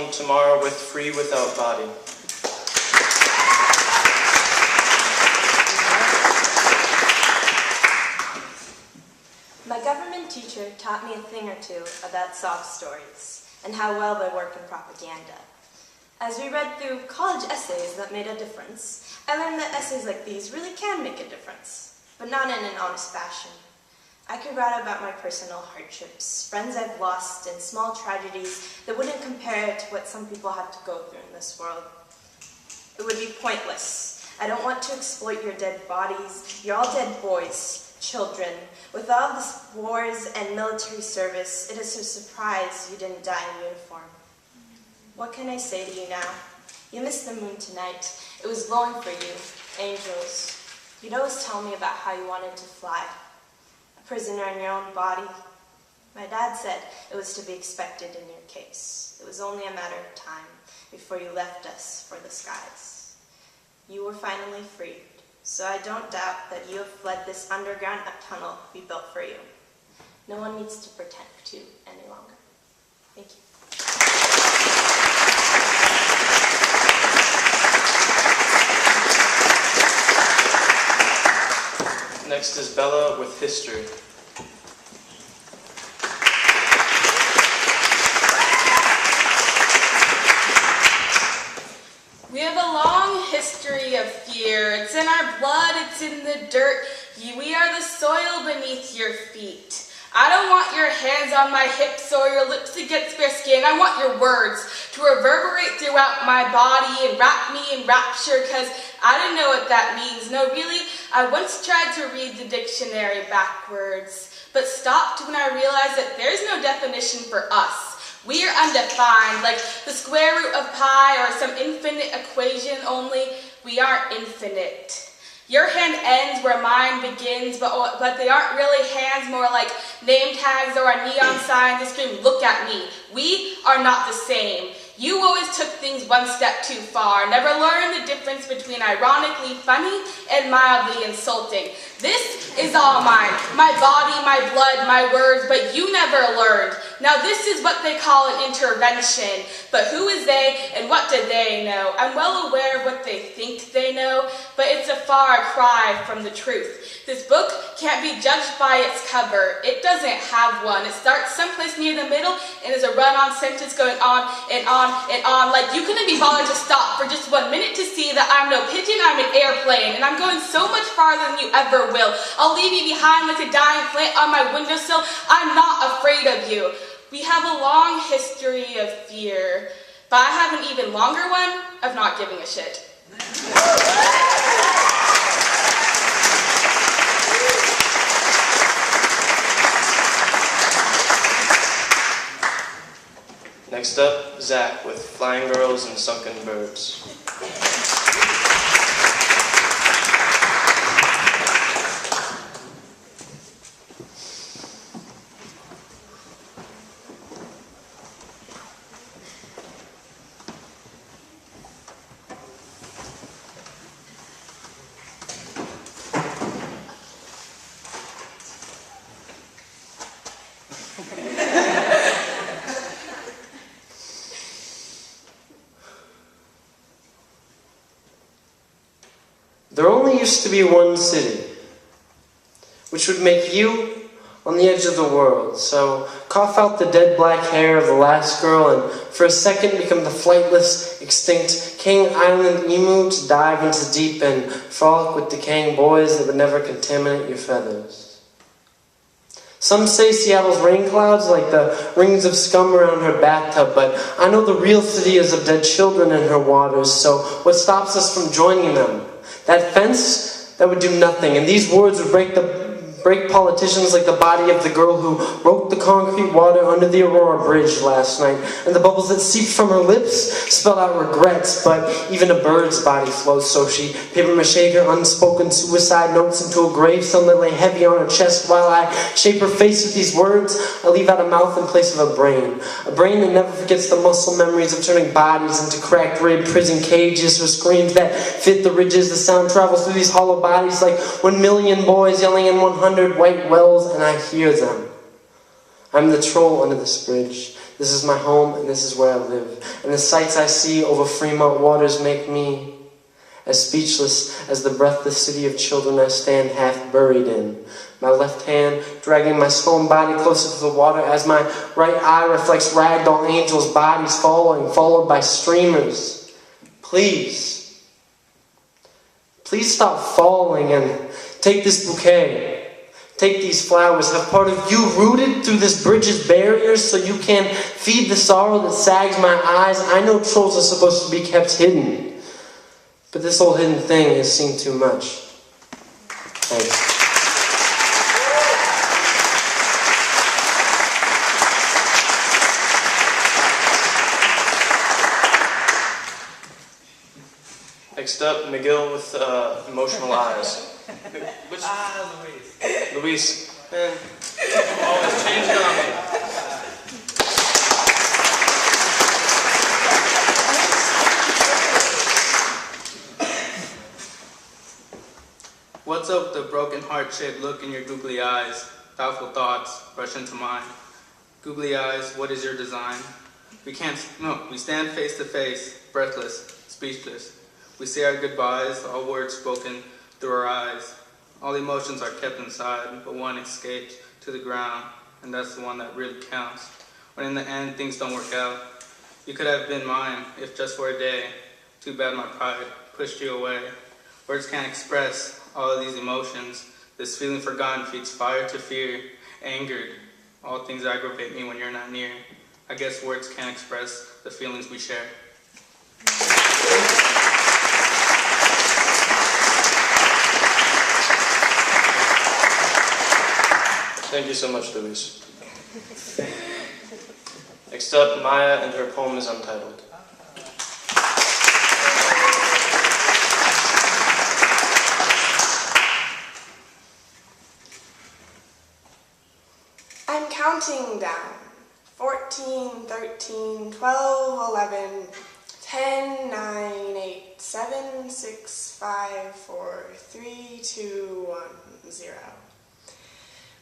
come tomorrow with free without body. My government teacher taught me a thing or two about sob stories and how well they work in propaganda. As we read through college essays that made a difference, I learned that essays like these really can make a difference, but not in an honest fashion. I could write about my personal hardships, friends I've lost, and small tragedies that wouldn't compare to what some people have to go through in this world. It would be pointless. I don't want to exploit your dead bodies. You're all dead boys, children. With all this wars and military service, it is a surprise you didn't die in uniform. What can I say to you now? You missed the moon tonight. It was glowing for you, angels. You'd always tell me about how you wanted to fly. A prisoner in your own body. My dad said it was to be expected in your case. It was only a matter of time before you left us for the skies. You were finally freed, so I don't doubt that you have fled this underground tunnel we built for you. No one needs to pretend to any longer. Thank you. Next is Bella with history. We have a long history of fear. It's in our blood, it's in the dirt. We are the soil beneath your feet. I don't want your hands on my hips or your lips against bare skin. I want your words to reverberate throughout my body and wrap me in rapture, because I didn't know what that means. No, really, I once tried to read the dictionary backwards, but stopped when I realized that there's no definition for us. We are undefined, like the square root of pi or some infinite equation, only we aren't infinite. Your hand ends where mine begins, but they aren't really hands, more like name tags or a neon sign that scream, look at me. We are not the same. You always took things one step too far, never learned the difference between ironically funny and mildly insulting. This is all mine, my body, my blood, my words, but you never learned. Now this is what they call an intervention, but who is they and what do they know? I'm well aware of what they think they know, but it's a far cry from the truth. This book can't be judged by its cover. It doesn't have one. It starts someplace near the middle and is a run-on sentence going on and on and on. Like you couldn't be bothered to stop for just 1 minute to see that I'm no pigeon, I'm an airplane, and I'm going so much farther than you ever will. I'll leave you behind like a dying plant on my windowsill. I'm not afraid of you. We have a long history of fear, but I have an even longer one of not giving a shit. Next up, Zach with Flying Girls and Sunken Birds. There only used to be one city, which would make you on the edge of the world. So cough out the dead black hair of the last girl and for a second become the flightless, extinct King Island emu to dive into deep and frolic with decaying boys that would never contaminate your feathers. Some say Seattle's rain clouds like the rings of scum around her bathtub, but I know the real city is of dead children in her waters, so what stops us from joining them? That fence, that would do nothing, and these words would break politicians like the body of the girl who wrote the concrete water under the Aurora Bridge last night, and the bubbles that seeped from her lips spelled out regrets, but even a bird's body flows, so she papier-mâchéed her unspoken suicide notes into a gravestone that lay heavy on her chest while I shape her face with these words. I leave out a mouth in place of a brain that never forgets the muscle memories of turning bodies into cracked rib prison cages, or screams that fit the ridges. The sound travels through these hollow bodies like 1 million boys yelling in 100 white wells, and I hear them. I'm the troll under this bridge, This is my home, and this is where I live. And the sights I see over Fremont waters make me as speechless as the breathless city of children I stand half buried in. My left hand dragging my swollen body closer to the water as my right eye reflects ragdoll angels' bodies falling, followed by streamers. Please stop falling and take this bouquet. Take these flowers, have part of you rooted through this bridge's barriers so you can feed the sorrow that sags my eyes. I know trolls are supposed to be kept hidden, but this old hidden thing has seen too much. Thanks. Next up, McGill with emotional eyes. Which? Luis. Luis. Man, always changing on me. What's up with the broken heart-shaped look in your googly eyes? Doubtful thoughts rush into mind. Googly eyes, what is your design? We stand face to face, breathless, speechless. We say our goodbyes, all words spoken through our eyes. All emotions are kept inside, but one escapes to the ground, and that's the one that really counts. When in the end, things don't work out. You could have been mine, if just for a day. Too bad my pride pushed you away. Words can't express all of these emotions. This feeling forgotten feeds fire to fear, angered. All things aggravate me when you're not near. I guess words can't express the feelings we share. Thank you so much, Luis. Next up, Maya, and her poem is untitled. I'm counting down. 14, 13, 12, 11, 10, 9, 8, 7, 6, 5, 4, 3, 2, 1, 0.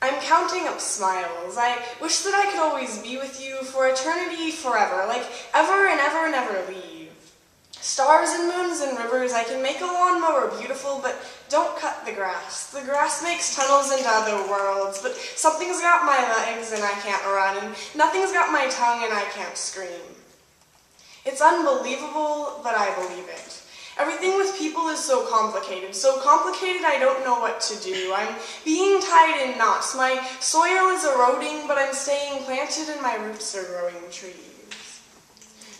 I'm counting up smiles. I wish that I could always be with you for eternity, forever, like ever and ever, never leave. Stars and moons and rivers, I can make a lawnmower beautiful, but don't cut the grass. The grass makes tunnels into other worlds, but something's got my legs and I can't run, and nothing's got my tongue and I can't scream. It's unbelievable, but I believe it. Everything with people is so complicated I don't know what to do. I'm being tied in knots. My soil is eroding, but I'm staying planted and my roots are growing trees.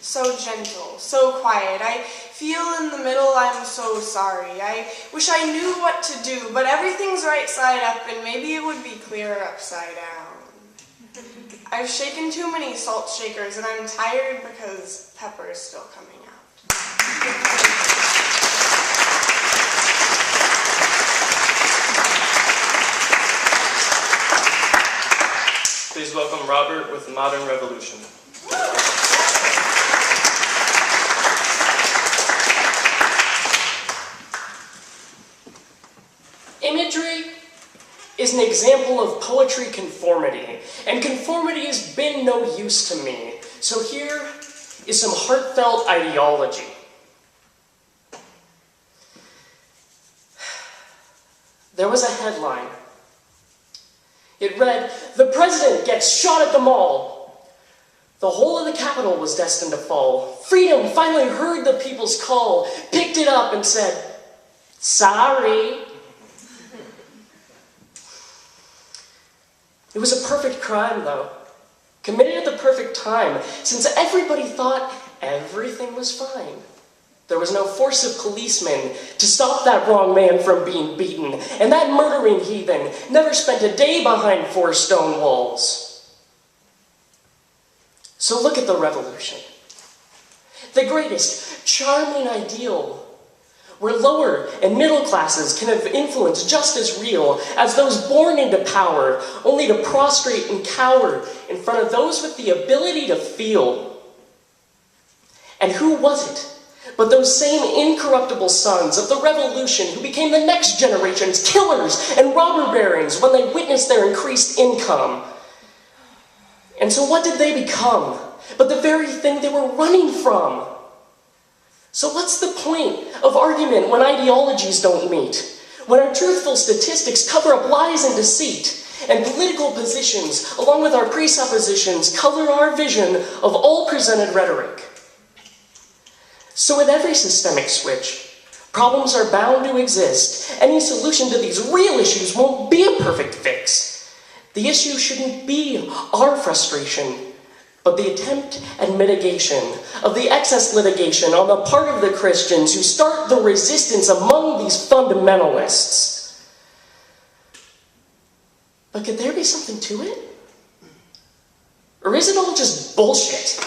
So gentle, so quiet. I feel in the middle I'm so sorry. I wish I knew what to do, but everything's right side up and maybe it would be clearer upside down. I've shaken too many salt shakers and I'm tired because pepper is still coming out. Please welcome Robert with Modern Revolution. Imagery is an example of poetry conformity, and conformity has been no use to me. So here is some heartfelt ideology. There was a headline. It read, "The president gets shot at the mall." The whole of the Capitol was destined to fall. Freedom finally heard the people's call, picked it up and said, "Sorry." It was a perfect crime, though, committed at the perfect time, since everybody thought everything was fine. There was no force of policemen to stop that wrong man from being beaten, and that murdering heathen never spent a day behind 4 stone walls. So look at the revolution. The greatest, charming ideal, where lower and middle classes can have influence just as real as those born into power, only to prostrate and cower in front of those with the ability to feel. And who was it but those same incorruptible sons of the revolution who became the next generation's killers and robber barons when they witnessed their increased income? And so what did they become? but the very thing they were running from. So what's the point of argument when ideologies don't meet? When our truthful statistics cover up lies and deceit, and political positions, along with our presuppositions, color our vision of all presented rhetoric? So with every systemic switch, problems are bound to exist. Any solution to these real issues won't be a perfect fix. The issue shouldn't be our frustration, but the attempt at mitigation of the excess litigation on the part of the Christians who start the resistance among these fundamentalists. But could there be something to it? Or is it all just bullshit?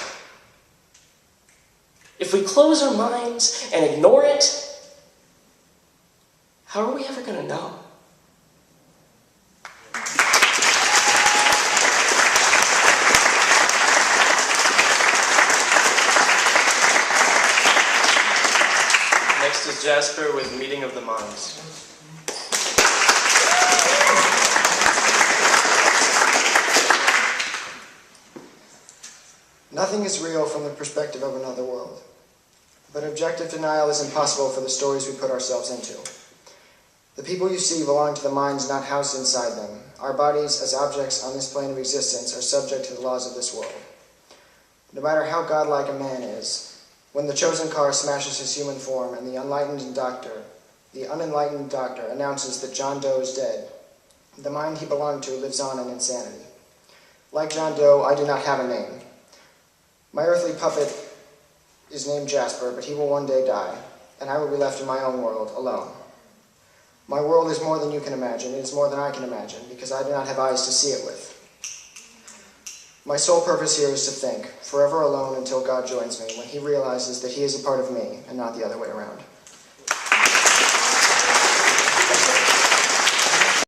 If we close our minds and ignore it, how are we ever going to know? Next is Jasper with Meeting of the Minds. Nothing is real from the perspective of another world. But objective denial is impossible for the stories we put ourselves into. The people you see belong to the minds not housed inside them. Our bodies, as objects on this plane of existence, are subject to the laws of this world. No matter how godlike a man is, when the chosen car smashes his human form and the unenlightened doctor announces that John Doe is dead, the mind he belonged to lives on in insanity. Like John Doe, I do not have a name. My earthly puppet is named Jasper, but he will one day die, and I will be left in my own world, alone. My world is more than you can imagine. It is more than I can imagine, because I do not have eyes to see it with. My sole purpose here is to think, forever alone until God joins me, when he realizes that he is a part of me, and not the other way around.